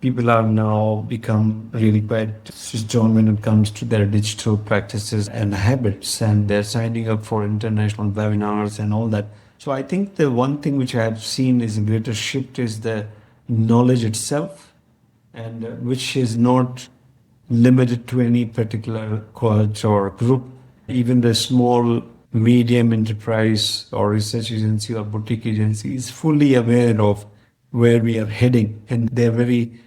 Speaker 2: People are now become really quite strong when it comes to their digital practices and habits, and they're signing up for international webinars and all that. So I think the one thing which I have seen is a greater shift is the knowledge itself, and which is not limited to any particular cohort or group. Even the small, medium enterprise or research agency or boutique agency is fully aware of where we are heading, and they're very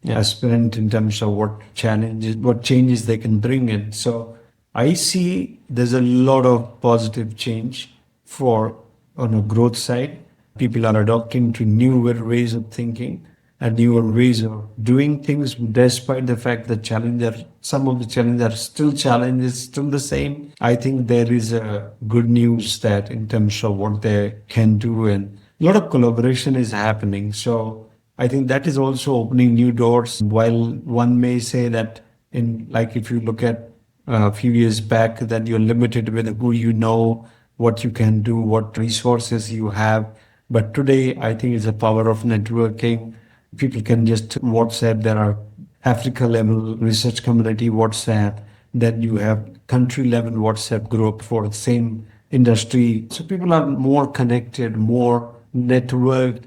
Speaker 2: aspirant in terms of what challenges, what changes they can bring in. So I see there's a lot of positive change for on a growth side. People are adopting to newer ways of thinking and newer ways of doing things, despite the fact that some of the challenges are still challenges, still the same. I think there is a good news that in terms of what they can do, and a lot of collaboration is happening. So I think that is also opening new doors. While one may say that in like if you look at a few years back, that you're limited with who you know, what you can do, what resources you have. But today, I think it's the power of networking. People can just WhatsApp. There are Africa level research community WhatsApp. Then you have country level WhatsApp group for the same industry. So people are more connected, more networked.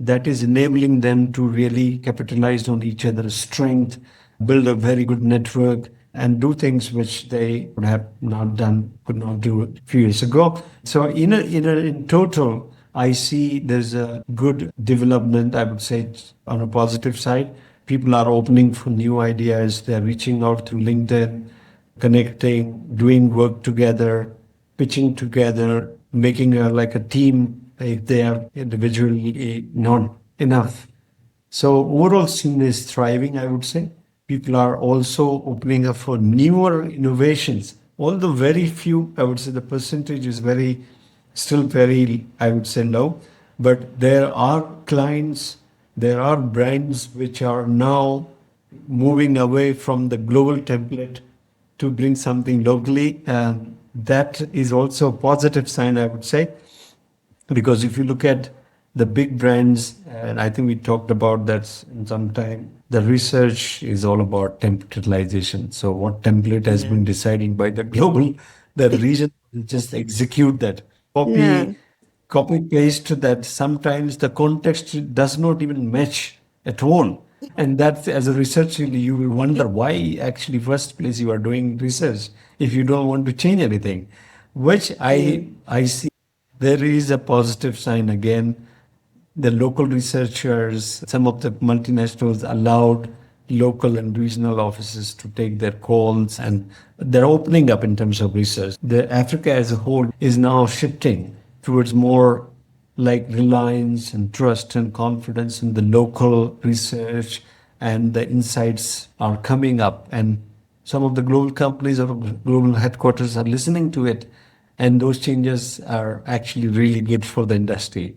Speaker 2: That is enabling them to really capitalize on each other's strength, build a very good network, and do things which they would have not done, could not do a few years ago. So in total, I see there's a good development, I would say, on a positive side. People are opening for new ideas. They're reaching out through LinkedIn, connecting, doing work together, pitching together, making like a team if they are individually not enough. So overall scene is thriving, I would say. People are also opening up for newer innovations. Although very few, I would say the percentage is still very, I would say low. But there are clients, there are brands which are now moving away from the global template to bring something locally. And that is also a positive sign, I would say, because if you look at the big brands, and I think we talked about that in some time, the research is all about templatelization. So what template has
Speaker 1: Yeah.
Speaker 2: been decided by the global, the region will just execute that.
Speaker 1: Yeah.
Speaker 2: Copy paste that sometimes the context does not even match at all. And that as a researcher, you will wonder why actually first place you are doing research if you don't want to change anything, which
Speaker 1: Yeah.
Speaker 2: I see there is a positive sign again. The local researchers, some of the multinationals allowed local and regional offices to take their calls, and they're opening up in terms of research. The Africa as a whole is now shifting towards more like reliance and trust and confidence in the local research, and the insights are coming up, and some of the global companies or global headquarters are listening to it, and those changes are actually really good for the industry,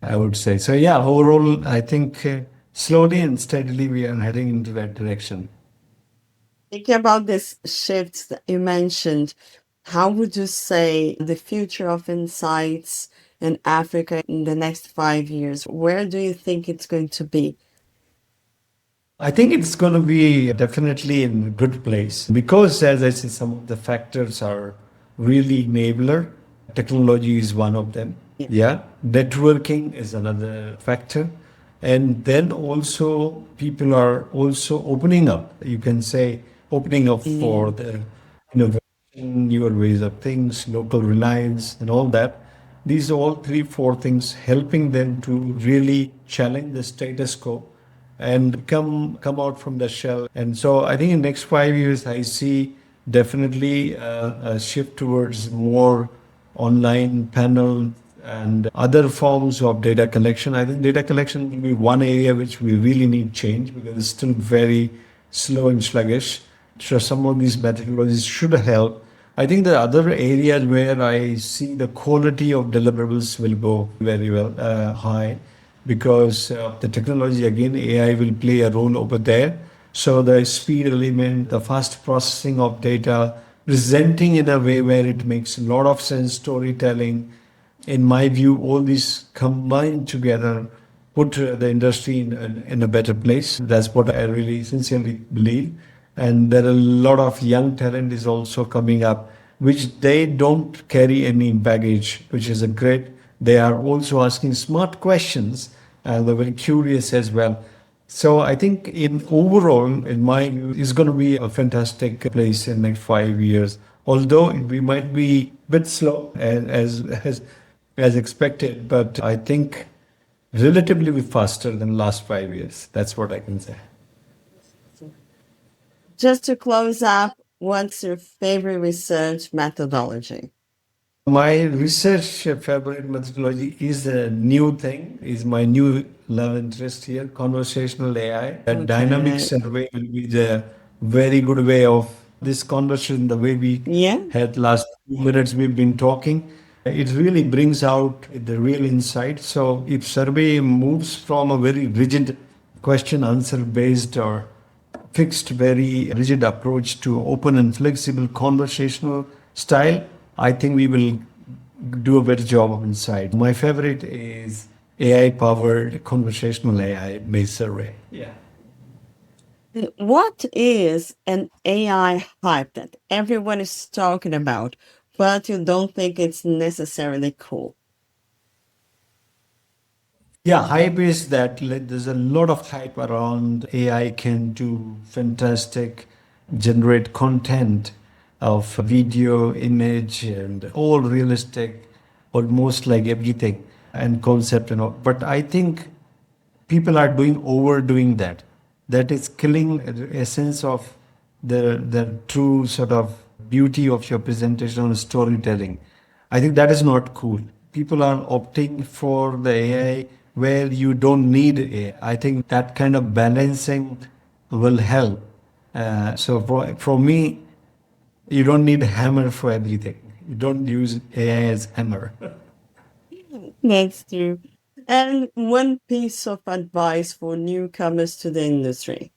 Speaker 2: I would say. So yeah, overall, I think slowly and steadily we are heading into that direction.
Speaker 1: Thinking about this shift that you mentioned, how would you say the future of insights in Africa in the next 5 years? Where do you think it's going to be?
Speaker 2: I think it's going to be definitely in a good place because, as I said, some of the factors are really enabler. Technology is one of them.
Speaker 1: Yeah.
Speaker 2: Yeah. Networking is another factor. And then also, people are also opening up. You can say opening up
Speaker 1: Yeah.
Speaker 2: for the innovation, newer ways of things, local reliance, and all that. These are all three, four things helping them to really challenge the status quo and come out from the shell. And so I think in next 5 years, I see definitely a shift towards more online panel and other forms of data collection. I think data collection will be one area which we really need change because it's still very slow and sluggish. So some of these methodologies should help. I think the other areas where I see the quality of deliverables will go very well high because the technology, again, AI will play a role over there. So the speed element, the fast processing of data, presenting in a way where it makes a lot of sense, storytelling. In my view, all these combined together put the industry in a better place. That's what I really sincerely believe. And there are a lot of young talent is also coming up, which they don't carry any baggage, which is a great. They are also asking smart questions and they're very curious as well. So I think in overall, in my view, it's going to be a fantastic place in next 5 years. Although we might be a bit slow as expected, but I think relatively faster than last 5 years. That's what I can say.
Speaker 1: Just to close up, what's your favorite research methodology?
Speaker 2: My research favorite methodology is a new thing, is my new love interest here, conversational AI. A dynamic
Speaker 1: Okay.
Speaker 2: survey will be the very good way of this conversation, the way we
Speaker 1: Yeah.
Speaker 2: had last 2 minutes we've been talking. It really brings out the real insight. So if survey moves from a very rigid question answer based or fixed, very rigid approach to open and flexible conversational style, I think we will do a better job of insight. My favorite is AI powered conversational AI based survey. Yeah.
Speaker 1: What is an AI hype that everyone is talking about, but you don't think it's necessarily cool?
Speaker 2: Yeah, hype is that there's a lot of hype around AI can do fantastic, generate content of video, image, and all realistic, almost like everything and concept and all. But I think people are overdoing that. that is killing the essence of the true sort of beauty of your presentation and storytelling. I think that is not cool. People are opting for the AI where you don't need AI. I think that kind of balancing will help. So for me, you don't need a hammer for everything. You don't use AI as hammer.
Speaker 1: That's true. And one piece of advice for newcomers to the industry.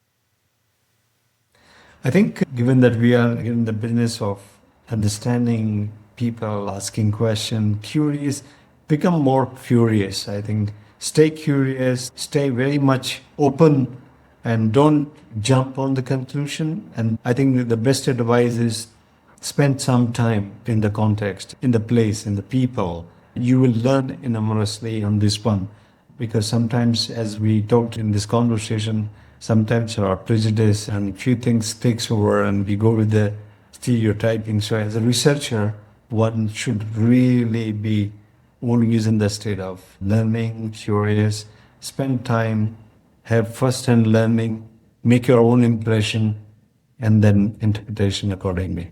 Speaker 2: I think given that we are in the business of understanding people, asking questions, curious, become more curious. I think stay curious, stay very much open and don't jump on the conclusion. And I think the best advice is spend some time in the context, in the place, in the people. You will learn enormously on this one because sometimes, as we talked in this conversation, sometimes our prejudice and few things takes over and we go with the stereotyping. So as a researcher, one should really be always in the state of learning, curious, spend time, have first-hand learning, make your own impression, and then interpretation accordingly.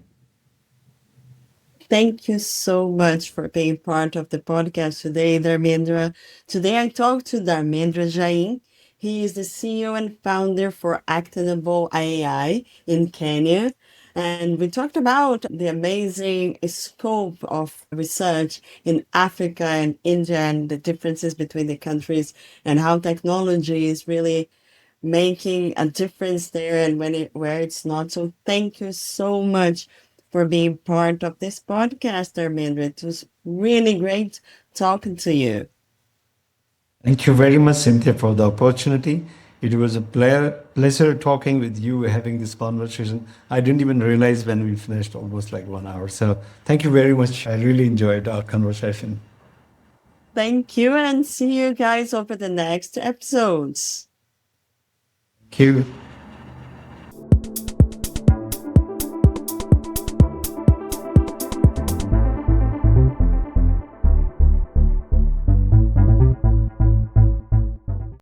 Speaker 1: Thank you so much for being part of the podcast today, Dharmendra. Today I talked to Dharmendra Jain. He is the CEO and founder for Actnable AI in Kenya. And we talked about the amazing scope of research in Africa and India and the differences between the countries and how technology is really making a difference there and where it's not. So thank you so much for being part of this podcast, Armandra. It was really great talking to you.
Speaker 2: Thank you very much, Cynthia, for the opportunity. It was a pleasure talking with you, having this conversation. I didn't even realize when we finished almost like 1 hour. So thank you very much. I really enjoyed our conversation.
Speaker 1: Thank you and see you guys over the next episodes.
Speaker 2: Thank you.